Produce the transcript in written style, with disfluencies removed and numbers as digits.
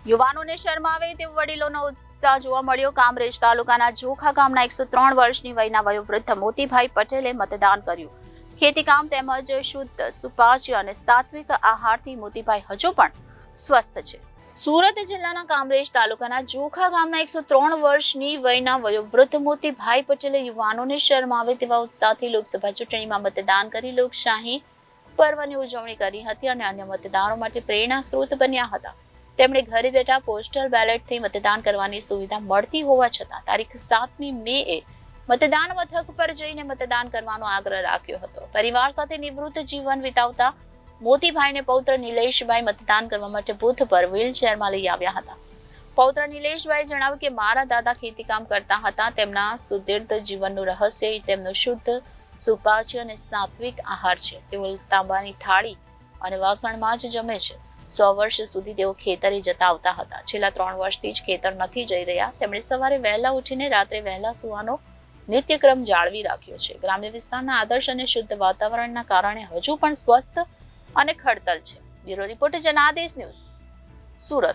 યુવાનોને શરમાવે તેવો વડીલોનો ઉત્સાહ જોવા મળ્યો. કામરેજ તાલુકાના જોખા ગામના 103 વર્ષની વયના વયોવૃદ્ધ મોતીભાઈ પટેલે મતદાન કર્યું. ખેતીકામ તેમજ શુદ્ધ, સુપાચ્ય અને સાત્વિક આહારથી મોતીભાઈ હજુ પણ સ્વસ્થ છે. સુરત જિલ્લાના કામરેજ તાલુકાના જોખા ગામના 103 વર્ષની વયના વયોવૃદ્ધ મોતીભાઈ પટેલે યુવાનોને શરમાવે તેવા ઉત્સાહથી લોકસભા ચૂંટણીમાં મતદાન કરી લોકશાહી પર્વની ઉજવણી કરી હતી અને અન્ય મતદારો માટે પ્રેરણા સ્ત્રોત બન્યા હતા. તેમણે ઘરે બેઠા પોસ્ટલ બેલેટથી મતદાન કરવાની સુવિધા મળતી હોવા છતાં તારીખ 7મી મેએ મતદાન મથક પર જઈને મતદાન કરવાનો આગ્રહ રાખ્યો હતો. પરિવાર સાથે નિવૃત્ત જીવન વિતાવતા મોતીભાઈને પૌત્ર નિલેશભાઈ મતદાન કરવા માટે બૂથ પર વ્હીલચેરમાં લઈ આવ્યા હતા. પૌત્ર નિલેશભાઈએ જણાવ્યું કે મારા દાદા ખેતીકામ કરતા હતા. તેમના સુદીર્ઘ જીવનનું રહસ્ય તેમનો શુદ્ધ, સુપાચ્ય અને સાત્વિક આહાર છે. તેઓ તાંબાની થાળી અને વાસણમાં જ જમે છે. 100 વર્ષ સુધી તેઓ ખેતરે જતા આવતા હતા. છેલ્લા 3 વર્ષથી જ ખેતર નથી જઈ રહ્યા. તેમણે સવારે વહેલા ઉઠીને રાત્રે વહેલા સૂવાનો નિત્યક્રમ જાળવી રાખ્યો છે. ગ્રામ્ય વિસ્તારના આદર્શ અને શુદ્ધ વાતાવરણના કારણે હજુ પણ સ્વસ્થ અને ખડતલ છે. Bureau report Janadesh news, Surat.